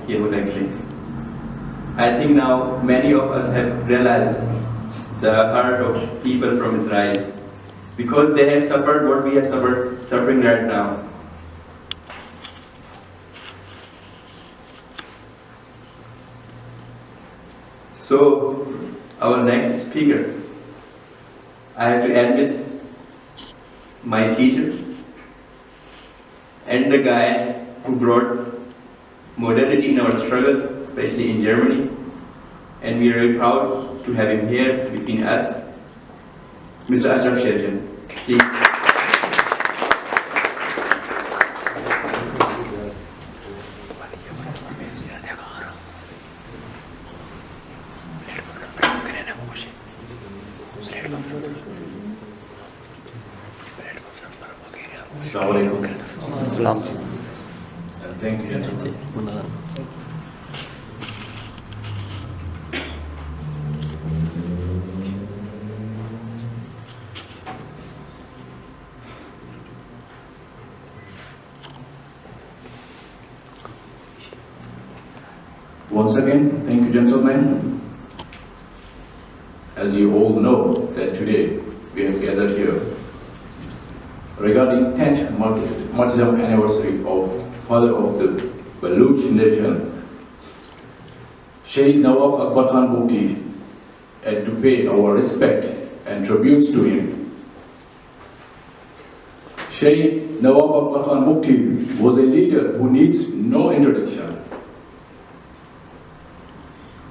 Yehuda. I think now many of us have realized the heart of people from Israel, because they have suffered what we are suffering right now. So, our next speaker, I have to admit, my teacher, and the guy who brought modernity in our struggle, especially in Germany, and we are very proud to have him here between us, Mr. Ashraf Sherjan. Please. Thank you. Once again, thank you, gentlemen. As you all know, that today we have gathered here regarding 10th martyrdom anniversary of father of the Baloch nation, Shaheed Nawab Akbar Bugti, and to pay our respect and tributes to him. Shaheed Nawab Akbar Bugti was a leader who needs no introduction.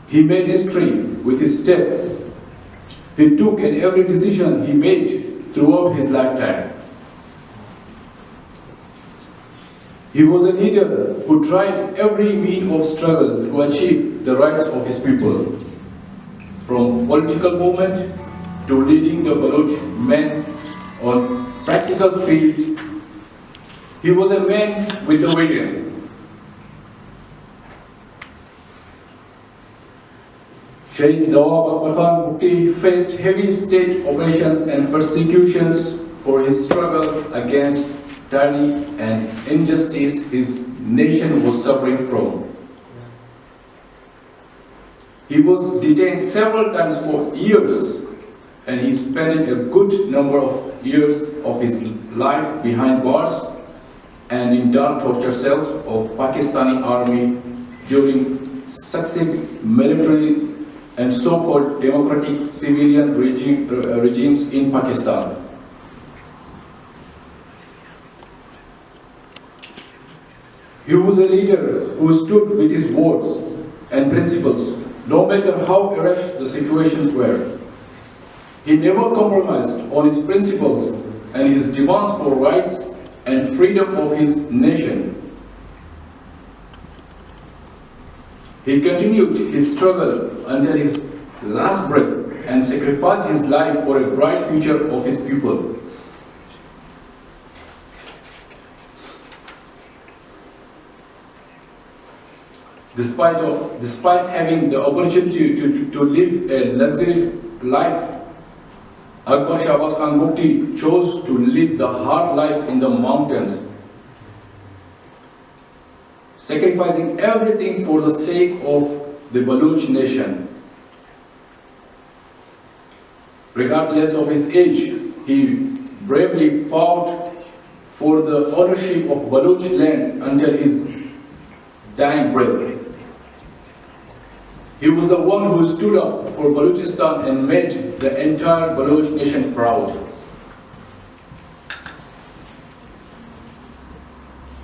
He made history with his step he took and every decision he made throughout his lifetime. He was a leader who tried every means of struggle to achieve the rights of his people, from political movement to leading the Baloch men on practical field. He was a man with a vision. Shaheed Nawab Akbar Bugti faced heavy state operations and persecutions for his struggle against tyranny and injustice his nation was suffering from. He was detained several times for years, and he spent a good number of years of his life behind bars and in dark torture cells of Pakistani army during successive military and so-called democratic civilian regimes in Pakistan. He was a leader who stood with his words and principles, no matter how harsh the situations were. He never compromised on his principles and his demands for rights and freedom of his nation. He continued his struggle until his last breath and sacrificed his life for a bright future of his people. Despite having the opportunity to live a luxury life, Akbar Shahbaz Khan Bugti chose to live the hard life in the mountains, sacrificing everything for the sake of the Baloch nation. Regardless of his age, he bravely fought for the ownership of Baloch land until his dying breath. He was the one who stood up for Balochistan and made the entire Baloch nation proud.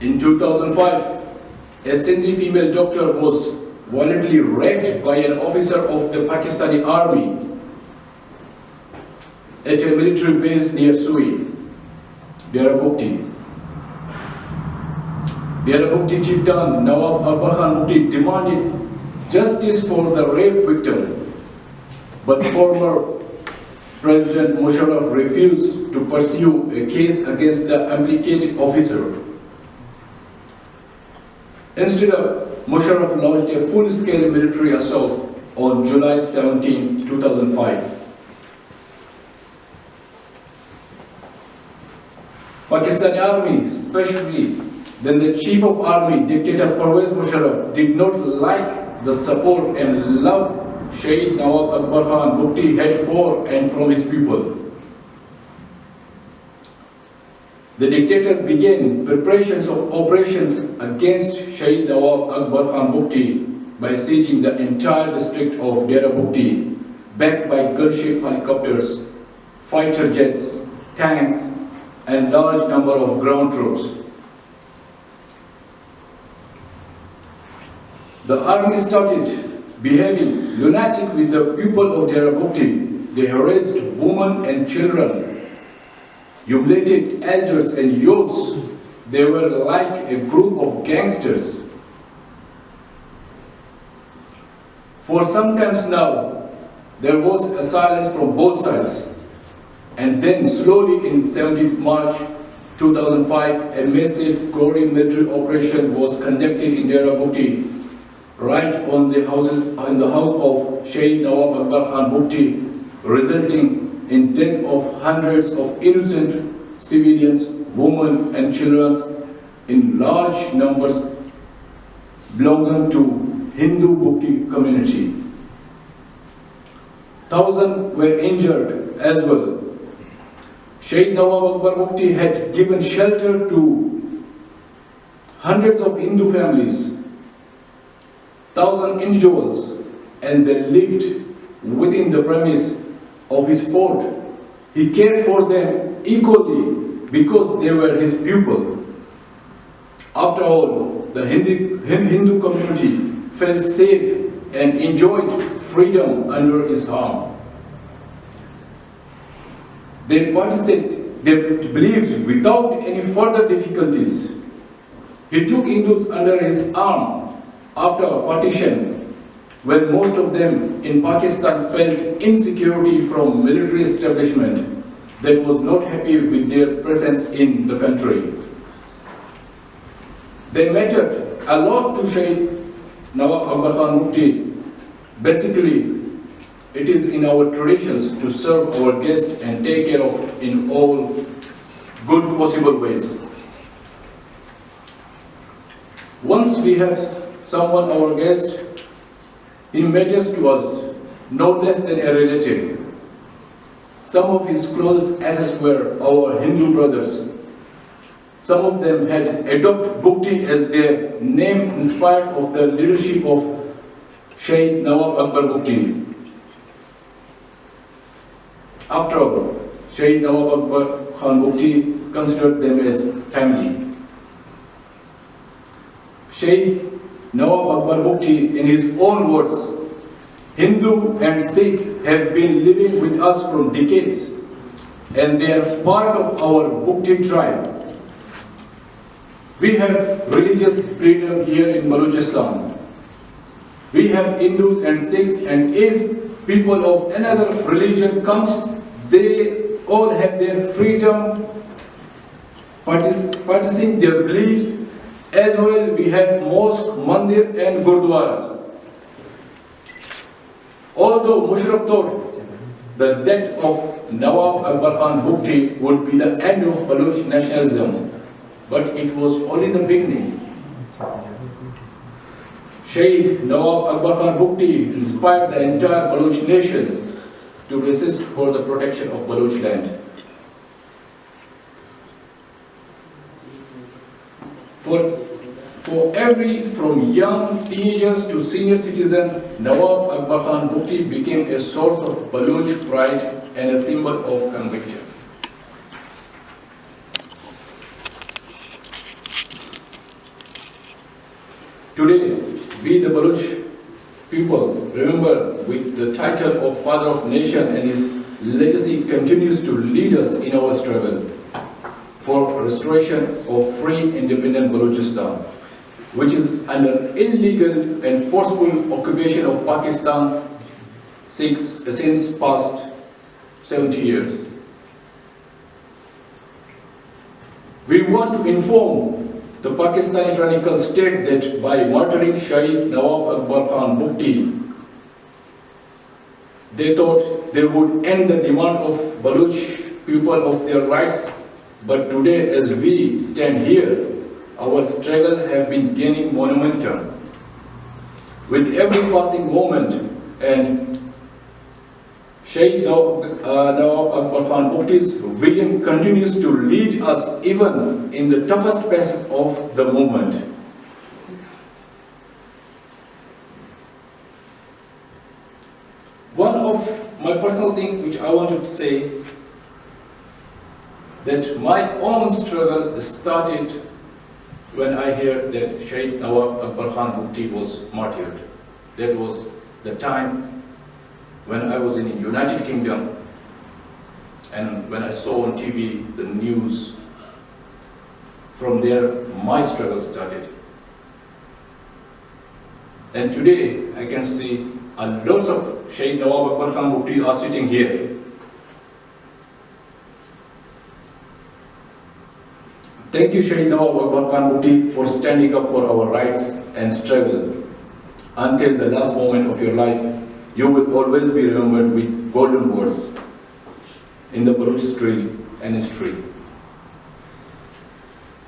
In 2005, a Sindhi female doctor was violently raped by an officer of the Pakistani army at a military base near Sui, BRP. BRP chieftain Nawab Akbar Bugti demanded justice for the rape victim, but former President Musharraf refused to pursue a case against the implicated officer. Instead, Musharraf launched a full-scale military assault on July 17, 2005. Pakistani army, especially then the Chief of Army, Dictator Pervez Musharraf, did not like the support and love Shaheed Nawab Akbar Bugti had for and from his people. The dictator began preparations of operations against Shaheed Nawab Akbar Bugti by sieging the entire district of Dera Bugti, backed by gunship helicopters, fighter jets, tanks, and large number of ground troops. The army started behaving lunatic with the people of Dera Bugti. They harassed women and children, humiliated elders and youths. They were like a group of gangsters. For some times now, there was a silence from both sides. And then slowly in 17th March 2005, a massive glory military operation was conducted in Dera Bugti, right on the house of Shaheed Nawab Akbar Bugti, resulting in death of hundreds of innocent civilians, women and children in large numbers belonging to Hindu Bugti community. Thousands were injured as well. Shaheed Nawab Akbar Bugti had given shelter to hundreds of Hindu families, 1,000 individuals, and they lived within the premise of his fort. He cared for them equally because they were his people. After all, the Hindu community felt safe and enjoyed freedom under his arm. They participated their beliefs without any further difficulties. He took Hindus under his arm after partition, when most of them in Pakistan felt insecurity from military establishment that was not happy with their presence in the country. They mattered a lot to Shaheed Nawab Akbar Bugti. Basically, it is in our traditions to serve our guests and take care of in all good possible ways. Once we have someone our guest, he matters to us no less than a relative. Some of his closest assets were our Hindu brothers. Some of them had adopted Bugti as their name inspired of the leadership of Shaheed Nawab Akbar Bugti. After all, Shaheed Nawab Akbar Bugti considered them as family. Shaheed Nawab Akbar Bugti, in his own words, Hindu and Sikh have been living with us from decades, and they are part of our Bugti tribe. We have religious freedom here in Balochistan. We have Hindus and Sikhs, and if people of another religion comes, they all have their freedom, practicing their beliefs. As well, we have mosque, mandir and gurdwaras. Although Musharraf thought the death of Nawab Akbar Bugti would be the end of Baloch nationalism, but it was only the beginning. Shaheed Nawab Akbar Bugti inspired the entire Baloch nation to resist for the protection of Baloch land. From young teenagers to senior citizen, Nawab Akbar Bugti became a source of Baloch pride and a symbol of conviction. Today, we the Baloch people remember with the title of Father of Nation, and his legacy continues to lead us in our struggle for restoration of free independent Balochistan, which is under illegal and forceful occupation of Pakistan since past 70 years. We want to inform the Pakistani tyrannical state that by martyring Shaheed Nawab Akbar Bugti, they thought they would end the demand of Baloch people of their rights. But today, as we stand here, our struggle have been gaining momentum. With every passing moment, and Shaheed Nawab Akbar Bugti's vision continues to lead us even in the toughest phase of the movement. One of my personal things which I wanted to say, that my own struggle started when I heard that Shaheed Nawab Akbar Bugti was martyred. That was the time when I was in the United Kingdom, and when I saw on TV the news. From there, my struggle started. And today, I can see lots of Shaheed Nawab Akbar Bugti are sitting here. Thank you, Shaheed Nawab Akbar Bugti, for standing up for our rights and struggle. Until the last moment of your life, you will always be remembered with golden words in the Baloch history and history.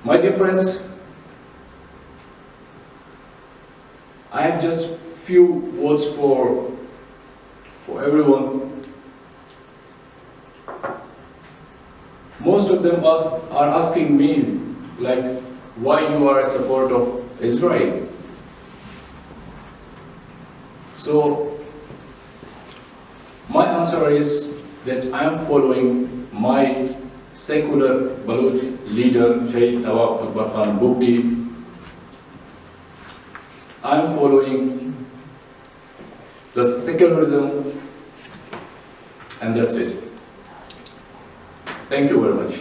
My dear friends, I have just few words for everyone. Most of them are asking me, like, why you are a supporter of Israel. So, my answer is that I am following my secular Baloch leader, Shaheed Nawab Akbar Bugti. I am following the secularism, and that's it. Thank you very much.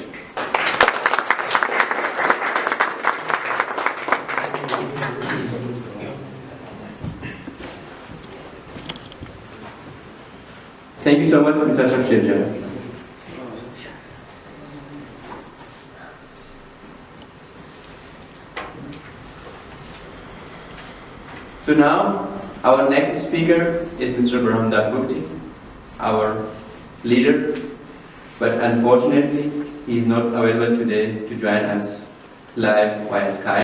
Thank you so much, Mr. Ashraf Sherjan. So now, our next speaker is Mr. Baloch Bugti, our leader, but unfortunately, he is not available today to join us live via Skype.